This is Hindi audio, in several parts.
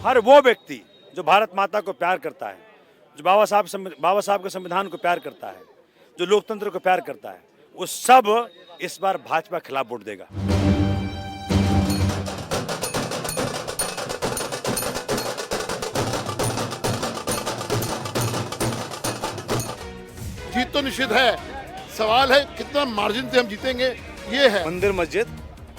हर वो व्यक्ति जो भारत माता को प्यार करता है, जो बाबा साहब के संविधान को प्यार करता है, जो लोकतंत्र को प्यार करता है, वो सब इस बार भाजपा के खिलाफ वोट देगा। जीत तो निश्चित है, सवाल है कितना मार्जिन से हम जीतेंगे, ये है। मंदिर मस्जिद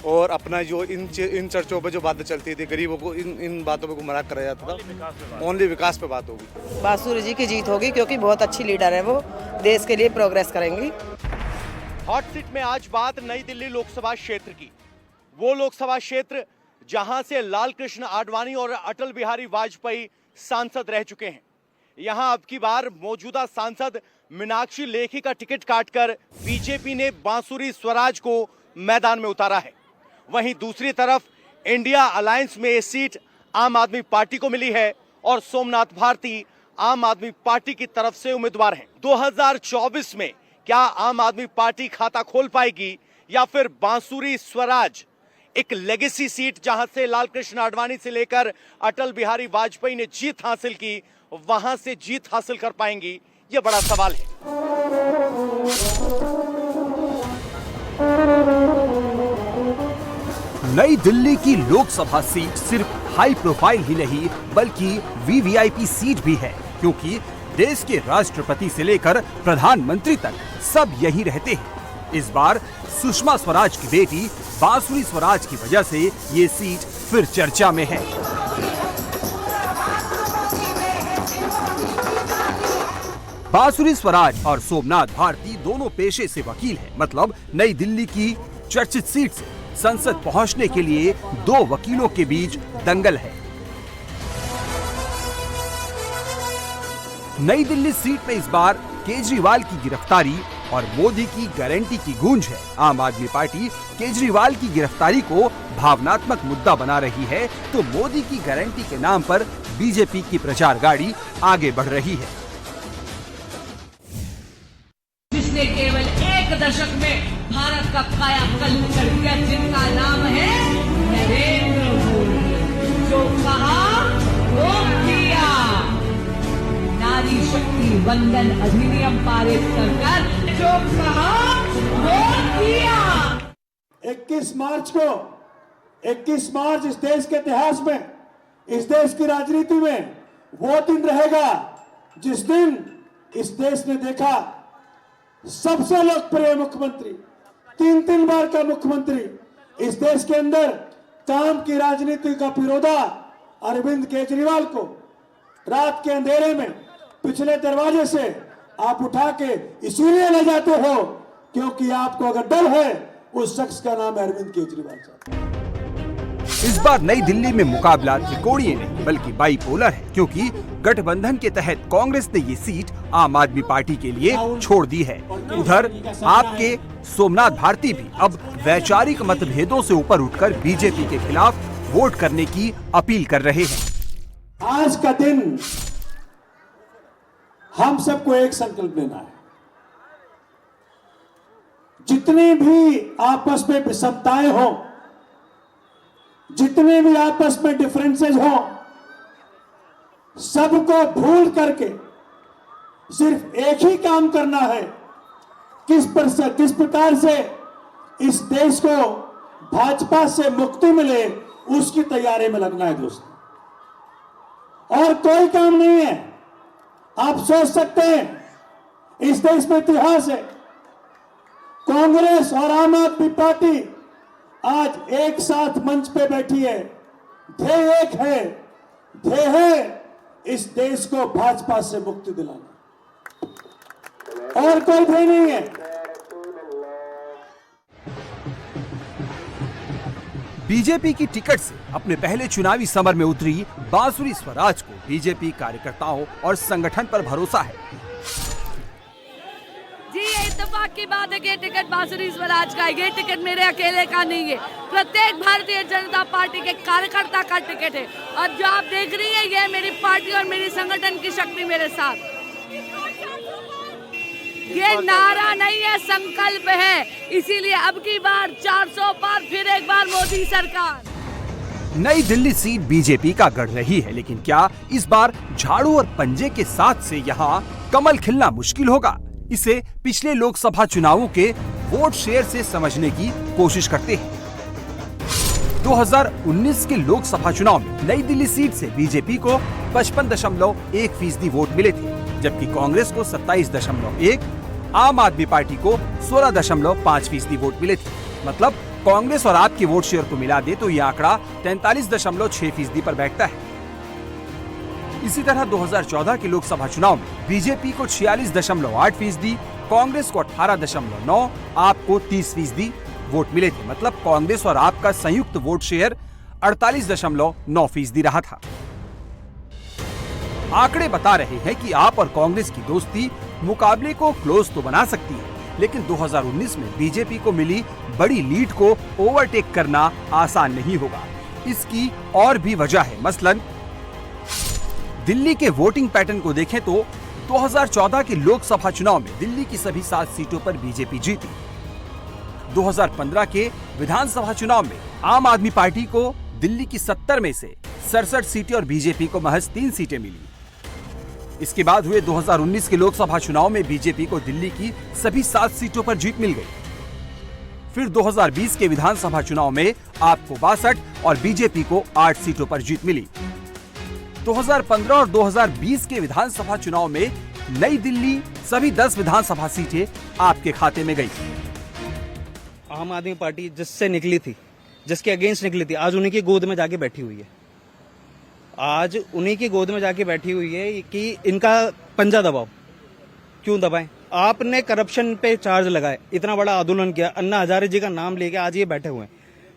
और अपना जो इन चर्चों पे जो बातें चलती थी, गरीबों को इन बातों पे गुमराह कराया जाता था, ओनली विकास पे बात होगी। बांसुरी जी की जीत होगी क्योंकि बहुत अच्छी लीडर है, वो देश के लिए प्रोग्रेस करेंगी। हॉट सीट में आज बात नई दिल्ली लोकसभा क्षेत्र की, वो लोकसभा क्षेत्र जहां से लाल कृष्ण आडवाणी और अटल बिहारी वाजपेयी सांसद रह चुके हैं। यहां अब की बार मौजूदा सांसद मीनाक्षी लेखी का टिकट काटकर बीजेपी ने बांसुरी स्वराज को मैदान में उतारा है। वहीं दूसरी तरफ इंडिया अलायंस में ये सीट आम आदमी पार्टी को मिली है और सोमनाथ भारती आम आदमी पार्टी की तरफ से उम्मीदवार हैं। 2024 में क्या आम आदमी पार्टी खाता खोल पाएगी या फिर बांसुरी स्वराज एक लेगेसी सीट जहां से लाल कृष्ण आडवाणी से लेकर अटल बिहारी वाजपेयी ने जीत हासिल की, वहां से जीत हासिल कर पाएंगी, यह बड़ा सवाल है। नई दिल्ली की लोकसभा सीट सिर्फ हाई प्रोफाइल ही नहीं बल्कि वीवीआईपी सीट भी है, क्योंकि देश के राष्ट्रपति से लेकर प्रधानमंत्री तक सब यही रहते हैं। इस बार सुषमा स्वराज की बेटी बांसुरी स्वराज की वजह से ये सीट फिर चर्चा में है। बांसुरी स्वराज और सोमनाथ भारती दोनों पेशे से वकील हैं, मतलब नई दिल्ली की चर्चित सीट से संसद पहुंचने के लिए दो वकीलों के बीच दंगल है। नई दिल्ली सीट में इस बार केजरीवाल की गिरफ्तारी और मोदी की गारंटी की गूंज है। आम आदमी पार्टी केजरीवाल की गिरफ्तारी को भावनात्मक मुद्दा बना रही है, तो मोदी की गारंटी के नाम पर बीजेपी की प्रचार गाड़ी आगे बढ़ रही है। जिसने केवल एक दशक में भारत का कायाकल्प कर दिया, जिनका नाम है नरेंद्र मोदी। जो कहा वो किया। नारी शक्ति वंदन अधिनियम पारित कर जो कहा वो किया। 21 मार्च इस देश के इतिहास में, इस देश की राजनीति में वो दिन रहेगा जिस दिन इस देश ने देखा सबसे लोकप्रिय मुख्यमंत्री, 3 बार का मुख्यमंत्री इस देश के अंदर काम की राजनीति का पिरोधा अरविंद केजरीवाल को रात के अंधेरे में पिछले दरवाजे से आप उठा के इसीलिए ले जाते हो क्योंकि आपको अगर डर है, उस शख्स का नाम है अरविंद केजरीवाल साहब। इस बार नई दिल्ली में मुकाबला त्रिकोणीय नहीं बल्कि बाइपोलर है, क्योंकि गठबंधन के तहत कांग्रेस ने ये सीट आम आदमी पार्टी के लिए छोड़ दी है। उधर आपके सोमनाथ भारती भी अब वैचारिक मतभेदों से ऊपर उठकर बीजेपी के खिलाफ वोट करने की अपील कर रहे हैं। आज का दिन हम सबको एक संकल्प लेना है। जितनी भी आपस में विषमताएं हो, जितने भी आपस में डिफरेंसेस हो, सबको भूल करके सिर्फ एक ही काम करना है। किस प्रकार से इस देश को भाजपा से मुक्ति मिले, उसकी तैयारी में लगना है दोस्तों, और कोई काम नहीं है। आप सोच सकते हैं इस देश में इतिहास है, कांग्रेस और आम आदमी पार्टी आज एक साथ मंच पे बैठी है। ध्येय एक है, ध्येय है इस देश को भाजपा से मुक्ति दिलाना, और कोई ध्येय नहीं है। बीजेपी की टिकट से अपने पहले चुनावी समर में उतरी बांसुरी स्वराज को बीजेपी कार्यकर्ताओं और संगठन पर भरोसा है। जी, ये इत्तेफाक की बात है कि टिकट बांसुरी स्वराज का है। ये टिकट मेरे अकेले का नहीं है, प्रत्येक भारतीय जनता पार्टी के कार्यकर्ता का टिकट है। और जो आप देख रही है, ये मेरी पार्टी और मेरी संगठन की शक्ति मेरे साथ। ये नारा नहीं है, संकल्प है। इसीलिए अब की बार 400 पार, फिर एक बार मोदी सरकार। नई दिल्ली सीट बीजेपी का गढ़ रही है, लेकिन क्या इस बार झाड़ू और पंजे के साथ से यहाँ कमल खिलना मुश्किल होगा? इसे पिछले लोकसभा चुनावों के वोट शेयर से समझने की कोशिश करते हैं। 2019 के लोकसभा चुनाव में नई दिल्ली सीट से बीजेपी को 55.1% वोट मिले थे, जबकि कांग्रेस को 27.1, आम आदमी पार्टी को 16.5% वोट मिले थे। मतलब कांग्रेस और आपके वोट शेयर को मिला दे तो यह आंकड़ा 43.6% पर बैठता है। इसी तरह 2014 के लोकसभा चुनाव में बीजेपी को 46.8%, कांग्रेस को 18.9, आपको 30% वोट मिले थे। मतलब कांग्रेस और आपका संयुक्त वोट शेयर 48.9% रहा था। आंकड़े बता रहे हैं कि आप और कांग्रेस की दोस्ती मुकाबले को क्लोज तो बना सकती है, लेकिन 2019 में बीजेपी को मिली बड़ी लीड को ओवरटेक करना आसान नहीं होगा। इसकी और भी वजह है। मसलन दिल्ली के वोटिंग पैटर्न को देखें तो 2014 के लोकसभा चुनाव में दिल्ली की सभी 7 सीटों पर बीजेपी जीती। 2015 के विधानसभा चुनाव में आम आदमी पार्टी को दिल्ली की 70 में से 67 सीटें और बीजेपी को महज 3 सीटें मिली। इसके बाद हुए 2019 के लोकसभा चुनाव में बीजेपी को दिल्ली की सभी 7 सीटों पर जीत मिल गई। फिर 2020 के विधानसभा चुनाव में आपको 62 और बीजेपी को 8 सीटों पर जीत मिली। 2015 और 2020 के विधानसभा चुनाव में नई दिल्ली सभी 10 विधानसभा सीटें आपके खाते में गई। आम आदमी पार्टी जिससे निकली थी, जिसके अगेंस्ट निकली थी, आज उन्हीं की गोद में जाके बैठी हुई है। आज उन्हीं की गोद में जाके बैठी हुई है कि इनका पंजा दबाओ। क्यों दबाएं? आपने करप्शन पे चार्ज लगाए, इतना बड़ा आंदोलन किया, अन्ना हजारे जी का नाम लेके आज ये बैठे हुए हैं।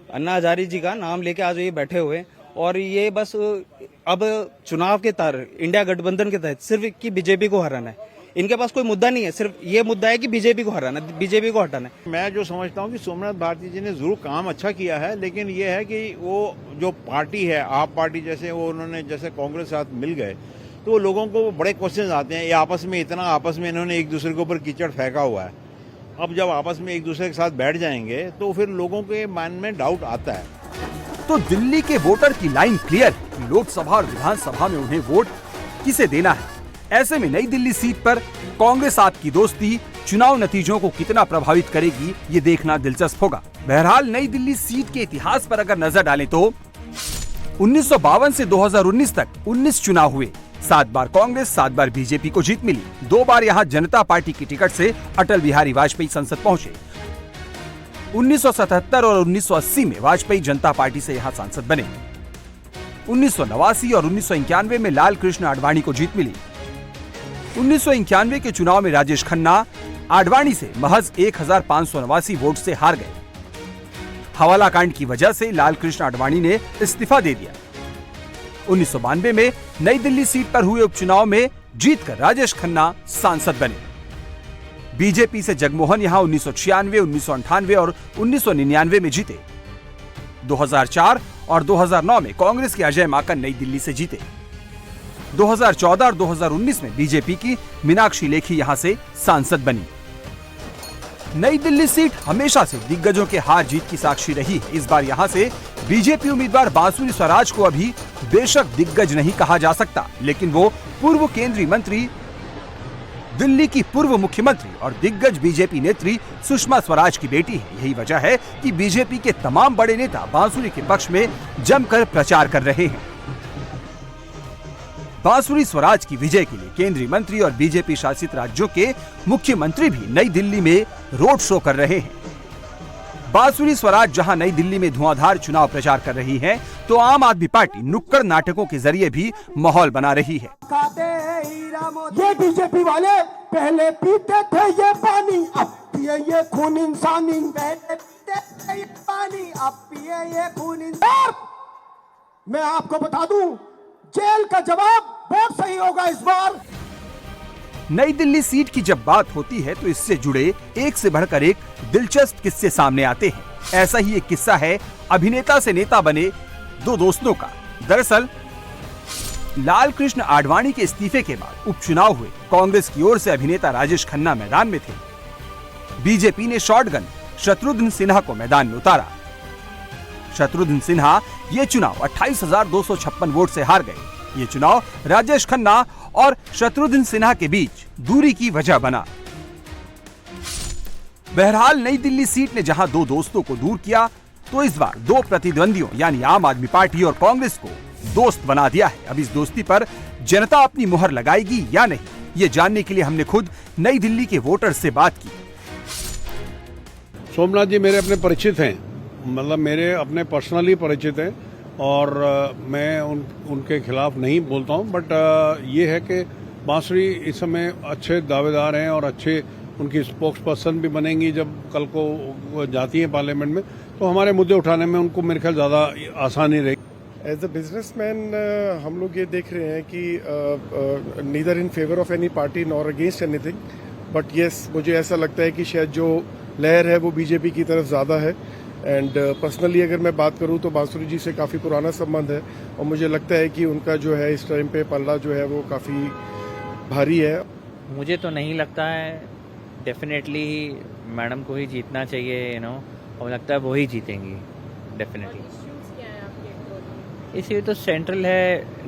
अन्ना हजारे जी का नाम लेके आज ये बैठे हुए हैं और ये बस अब चुनाव के तार इंडिया गठबंधन के तहत सिर्फ कि बीजेपी को हराना है। इनके पास कोई मुद्दा नहीं है, सिर्फ ये मुद्दा है कि बीजेपी को हराना, बीजेपी को हटाना है। मैं जो समझता हूँ कि सोमनाथ भारती जी ने जरूर काम अच्छा किया है, लेकिन ये है कि वो जो पार्टी है, आप पार्टी जैसे वो उन्होंने जैसे कांग्रेस के साथ मिल गए तो लोगों को बड़े क्वेश्चन आते हैं। ये आपस में इन्होंने एक दूसरे के ऊपर कीचड़ फेंका हुआ है। अब जब आपस में एक दूसरे के साथ बैठ जाएंगे तो फिर लोगों के मन में डाउट आता है। तो दिल्ली के वोटर की लाइन क्लियर है कि लोकसभा और विधानसभा में उन्हें वोट किसे देना है। ऐसे में नई दिल्ली सीट पर कांग्रेस आपकी दोस्ती चुनाव नतीजों को कितना प्रभावित करेगी, ये देखना दिलचस्प होगा। बहरहाल नई दिल्ली सीट के इतिहास पर अगर नजर डालें तो 1952 से 2019 तक 19 चुनाव हुए। 7 बार कांग्रेस, 7 बार बीजेपी को जीत मिली। 2 बार यहाँ जनता पार्टी की टिकट से अटल बिहारी वाजपेयी संसद पहुँचे। 1977 और 1980 में वाजपेयी जनता पार्टी से यहाँ सांसद बने। 1989 और 1991 में लाल कृष्ण आडवाणी को जीत मिली। 1991 के चुनाव में राजेश खन्ना आडवाणी से महज 1589 वोट से हार गए। हवाला कांड की वजह से लाल कृष्ण आडवाणी ने इस्तीफा दे दिया। 1992 में नई दिल्ली सीट पर हुए उपचुनाव में जीतकर राजेश खन्ना सांसद बने। बीजेपी से जगमोहन यहां 1996, 1998 और 1999 में जीते। 2004 और 2009 में कांग्रेस के अजय माकन नई दिल्ली से जीते। 2014 और 2019 में बीजेपी की मीनाक्षी लेखी यहां से सांसद बनी। नई दिल्ली सीट हमेशा से दिग्गजों के हार जीत की साक्षी रही है। इस बार यहां से बीजेपी उम्मीदवार बांसुरी स्वराज को अभी बेशक दिग्गज नहीं कहा जा सकता, लेकिन वो पूर्व केंद्रीय मंत्री, दिल्ली की पूर्व मुख्यमंत्री और दिग्गज बीजेपी नेत्री सुषमा स्वराज की बेटी है। यही वजह है कि बीजेपी के तमाम बड़े नेता बांसुरी के पक्ष में जमकर प्रचार कर रहे हैं। बांसुरी स्वराज की विजय के लिए केंद्रीय मंत्री और बीजेपी शासित राज्यों के मुख्यमंत्री भी नई दिल्ली में रोड शो कर रहे हैं। बांसुरी स्वराज जहां नई दिल्ली में धुआंधार चुनाव प्रचार कर रही है, तो आम आदमी पार्टी नुक्कड़ नाटकों के जरिए भी माहौल बना रही है। ये बीजेपी वाले पहले पीते थे ये पानी, अब पिए ये खून इंसानी। पहले पीते थे ये पानी, अब पिए ये खून इंसानी। मैं आपको बता दूं, जेल का जवाब बहुत सही होगा इस बार। नई दिल्ली सीट की जब बात होती है तो इससे जुड़े एक से बढ़कर एक दिलचस्प किस्से सामने आते हैं। ऐसा ही एक किस्सा है अभिनेता से नेता बने 2 दोस्तों का। दरअसल लाल कृष्ण आडवाणी के इस्तीफे के बाद उपचुनाव हुए। कांग्रेस की ओर से अभिनेता राजेश खन्ना मैदान में थे। बीजेपी ने शॉटगन शत्रुघ्न सिन्हा को मैदान में उतारा। शत्रुघ्न सिन्हा ये चुनाव 28,256 वोट से हार गए। ये चुनाव राजेश खन्ना और शत्रुघ्न सिन्हा के बीच दूरी की वजह बना। बहरहाल नई दिल्ली सीट ने जहां दो दोस्तों को दूर किया, तो इस बार दो प्रतिद्वंदियों यानी आम आदमी पार्टी और कांग्रेस को दोस्त बना दिया है। अब इस दोस्ती पर जनता अपनी मुहर लगाएगी या नहीं, ये जानने के लिए हमने खुद नई दिल्ली के वोटर से बात की। सोमनाथ जी मेरे अपने परिचित हैं, मतलब मेरे अपने पर्सनली परिचित हैं, और मैं उनके खिलाफ नहीं बोलता हूं, बट ये है कि बांसुरी इस समय अच्छे दावेदार हैं और अच्छे उनकी स्पोक्स पर्सन भी बनेंगी जब कल को वो जाती हैं पार्लियामेंट में, तो हमारे मुद्दे उठाने में उनको मेरे ख्याल ज़्यादा आसानी रहेगी। एज अ बिजनेसमैन हम लोग ये देख रहे हैं कि neither in favour of any party nor against anything, but yes मुझे ऐसा लगता है कि शायद जो लहर है वो बीजेपी की तरफ ज़्यादा है। एंड पर्सनली अगर मैं बात करूं तो बांसुरी जी से काफ़ी पुराना संबंध है और मुझे लगता है कि उनका जो है इस टाइम पे पल्ला जो है वो काफ़ी भारी है। मुझे तो नहीं लगता है, डेफिनेटली मैडम को ही जीतना चाहिए, और लगता है वो ही जीतेंगी डेफिनेटली। इसलिए तो सेंट्रल है।